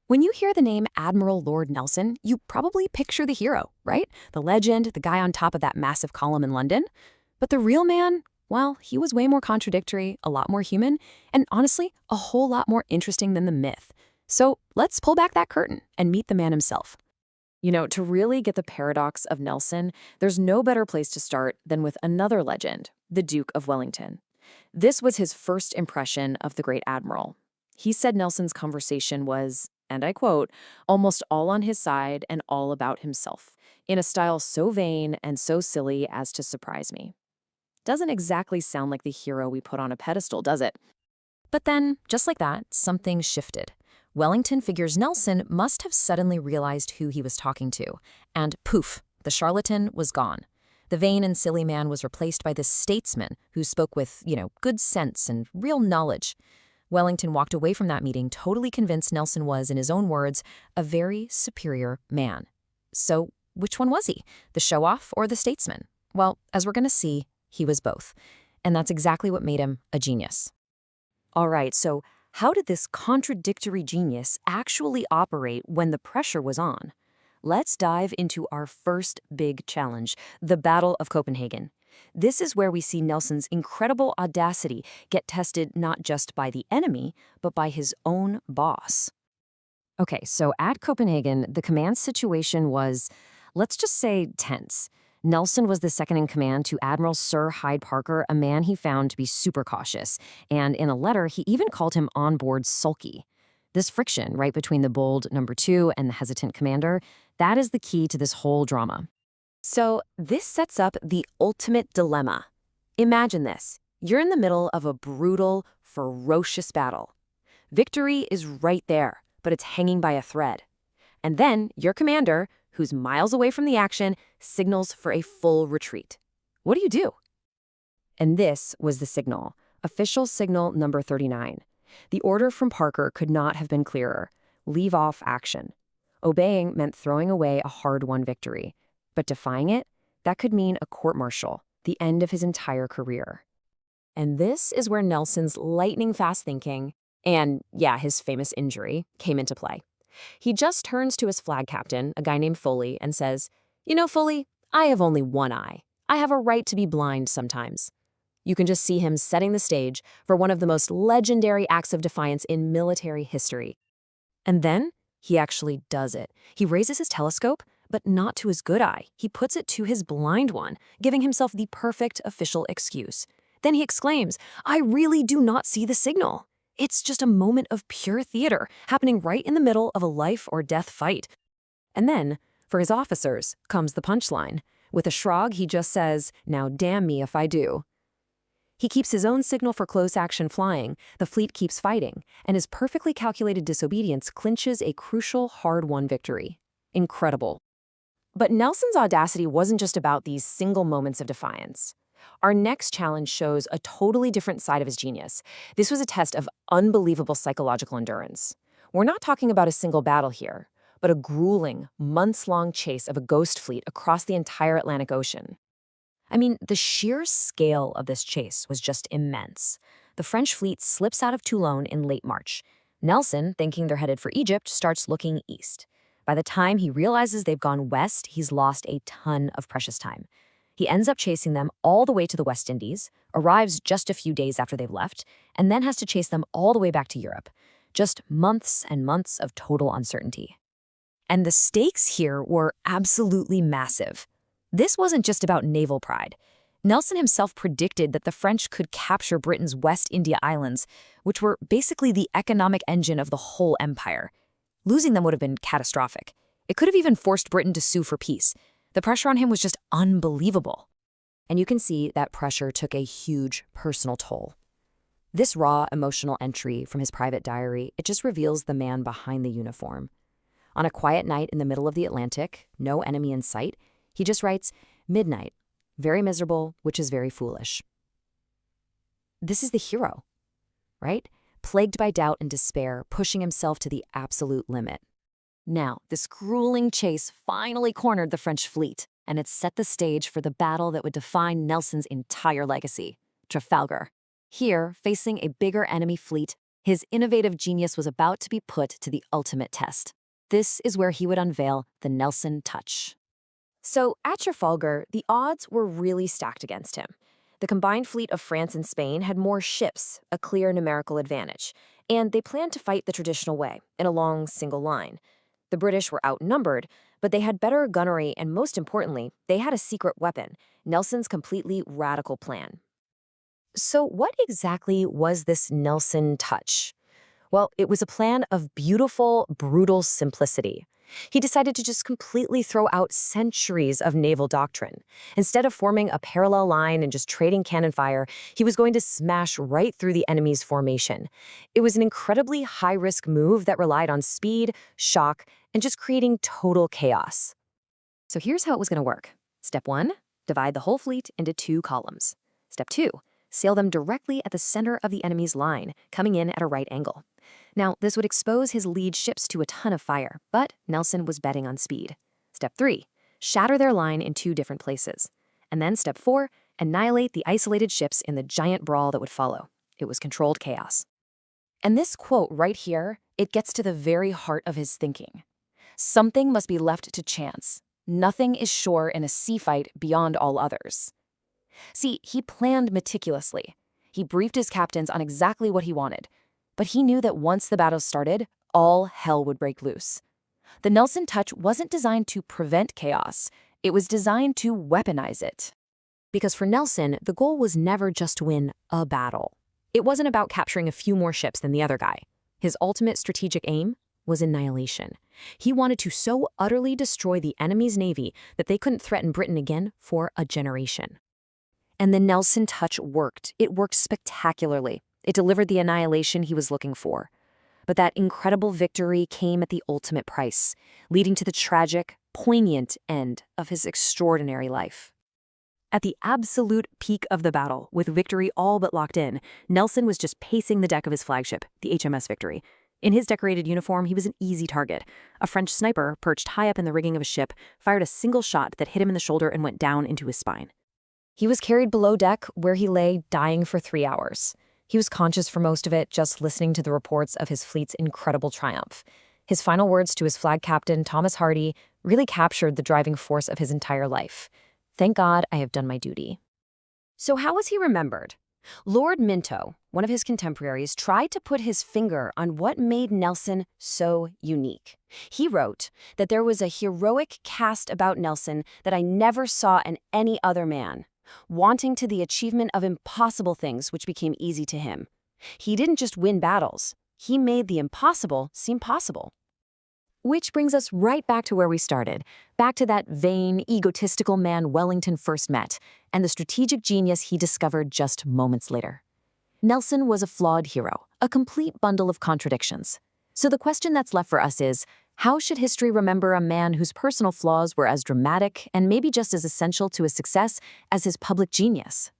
When you hear the name Admiral Lord Nelson, you probably picture the hero, right? The legend, the guy on top of that massive column in London. But the real man, well, he was way more contradictory, a lot more human, and honestly, a whole lot more interesting than the myth. So let's pull back that curtain and meet the man himself. To really get the paradox of Nelson, there's no better place to start than with another legend, the Duke of Wellington. This was his first impression of the great admiral. He said Nelson's conversation was, and I quote, almost all on his side and all about himself, in a style so vain and so silly as to surprise me. Doesn't exactly sound like the hero we put on a pedestal, does it? But then, just like that, something shifted. Wellington figures Nelson must have suddenly realized who he was talking to, and poof, the charlatan was gone. The vain and silly man was replaced by this statesman who spoke with, good sense and real knowledge. Wellington walked away from that meeting totally convinced Nelson was, in his own words, a very superior man. So, which one was he? The show-off or the statesman? Well, as we're going to see, he was both. And that's exactly what made him a genius. All right, so how did this contradictory genius actually operate when the pressure was on? Let's dive into our first big challenge, the Battle of Copenhagen. This is where we see Nelson's incredible audacity get tested not just by the enemy, but by his own boss. Okay, so at Copenhagen, the command situation was, let's just say, tense. Nelson was the second in command to Admiral Sir Hyde Parker, a man he found to be super cautious, and in a letter, he even called him on board sulky. This friction, right between the bold number 2 and the hesitant commander, that is the key to this whole drama. So this sets up the ultimate dilemma. Imagine this. You're in the middle of a brutal, ferocious battle. Victory is right there, but it's hanging by a thread. And then your commander, who's miles away from the action, signals for a full retreat. What do you do? And this was the signal, official signal number 39. The order from Parker could not have been clearer. Leave off action. Obeying meant throwing away a hard-won victory. But defying it, that could mean a court-martial, the end of his entire career. And this is where Nelson's lightning-fast thinking, and his famous injury, came into play. He just turns to his flag captain, a guy named Foley, and says, Foley, I have only one eye. I have a right to be blind sometimes. You can just see him setting the stage for one of the most legendary acts of defiance in military history. And then he actually does it. He raises his telescope, but not to his good eye. He puts it to his blind one, giving himself the perfect official excuse. Then he exclaims, I really do not see the signal. It's just a moment of pure theater, happening right in the middle of a life or death fight. And then, for his officers, comes the punchline. With a shrug, he just says, now damn me if I do. He keeps his own signal for close action flying, the fleet keeps fighting, and his perfectly calculated disobedience clinches a crucial, hard-won victory. Incredible. But Nelson's audacity wasn't just about these single moments of defiance. Our next challenge shows a totally different side of his genius. This was a test of unbelievable psychological endurance. We're not talking about a single battle here, but a grueling, months-long chase of a ghost fleet across the entire Atlantic Ocean. I mean, the sheer scale of this chase was just immense. The French fleet slips out of Toulon in late March. Nelson, thinking they're headed for Egypt, starts looking east. By the time he realizes they've gone west, he's lost a ton of precious time. He ends up chasing them all the way to the West Indies, arrives just a few days after they've left, and then has to chase them all the way back to Europe. Just months and months of total uncertainty. And the stakes here were absolutely massive. This wasn't just about naval pride. Nelson himself predicted that the French could capture Britain's West India Islands, which were basically the economic engine of the whole empire. Losing them would have been catastrophic. It could have even forced Britain to sue for peace. The pressure on him was just unbelievable. And you can see that pressure took a huge personal toll. This raw, emotional entry from his private diary, it just reveals the man behind the uniform. On a quiet night in the middle of the Atlantic, no enemy in sight, he just writes, midnight, very miserable, which is very foolish. This is the hero, right? Plagued by doubt and despair, pushing himself to the absolute limit. Now, this grueling chase finally cornered the French fleet, and it set the stage for the battle that would define Nelson's entire legacy, Trafalgar. Here, facing a bigger enemy fleet, His innovative genius was about to be put to the ultimate test. This is where he would unveil the Nelson touch. So, at Trafalgar, the odds were really stacked against him. The combined fleet of France and Spain had more ships, a clear numerical advantage, and they planned to fight the traditional way, in a long, single line. The British were outnumbered, but they had better gunnery and, most importantly, they had a secret weapon, Nelson's completely radical plan. So, what exactly was this Nelson touch? Well, it was a plan of beautiful, brutal simplicity. He decided to just completely throw out centuries of naval doctrine. Instead of forming a parallel line and just trading cannon fire, he was going to smash right through the enemy's formation. It was an incredibly high-risk move that relied on speed, shock, and just creating total chaos. So here's how it was going to work. Step 1, divide the whole fleet into 2 columns. Step 2, sail them directly at the center of the enemy's line, coming in at a right angle. Now, this would expose his lead ships to a ton of fire, but Nelson was betting on speed. Step 3, shatter their line in 2 different places. And then step 4, annihilate the isolated ships in the giant brawl that would follow. It was controlled chaos. And this quote right here, it gets to the very heart of his thinking. Something must be left to chance. Nothing is sure in a sea fight beyond all others. See, he planned meticulously. He briefed his captains on exactly what he wanted. But he knew that once the battle started, all hell would break loose. The Nelson touch wasn't designed to prevent chaos. It was designed to weaponize it. Because for Nelson, the goal was never just to win a battle. It wasn't about capturing a few more ships than the other guy. His ultimate strategic aim was annihilation. He wanted to so utterly destroy the enemy's navy that they couldn't threaten Britain again for a generation. And the Nelson touch worked. It worked spectacularly. It delivered the annihilation he was looking for. But that incredible victory came at the ultimate price, leading to the tragic, poignant end of his extraordinary life. At the absolute peak of the battle, with victory all but locked in, Nelson was just pacing the deck of his flagship, the HMS Victory. In his decorated uniform, he was an easy target. A French sniper, perched high up in the rigging of a ship, fired a single shot that hit him in the shoulder and went down into his spine. He was carried below deck, where he lay dying for 3 hours. He was conscious for most of it, just listening to the reports of his fleet's incredible triumph. His final words to his flag captain, Thomas Hardy, really captured the driving force of his entire life. "Thank God I have done my duty." So how was he remembered? Lord Minto, one of his contemporaries, tried to put his finger on what made Nelson so unique. He wrote that there was a heroic cast about Nelson that I never saw in any other man, wanting to the achievement of impossible things which became easy to him. He didn't just win battles, he made the impossible seem possible. Which brings us right back to where we started, back to that vain, egotistical man Wellington first met, and the strategic genius he discovered just moments later. Nelson was a flawed hero, a complete bundle of contradictions. So the question that's left for us is, how should history remember a man whose personal flaws were as dramatic and maybe just as essential to his success as his public genius?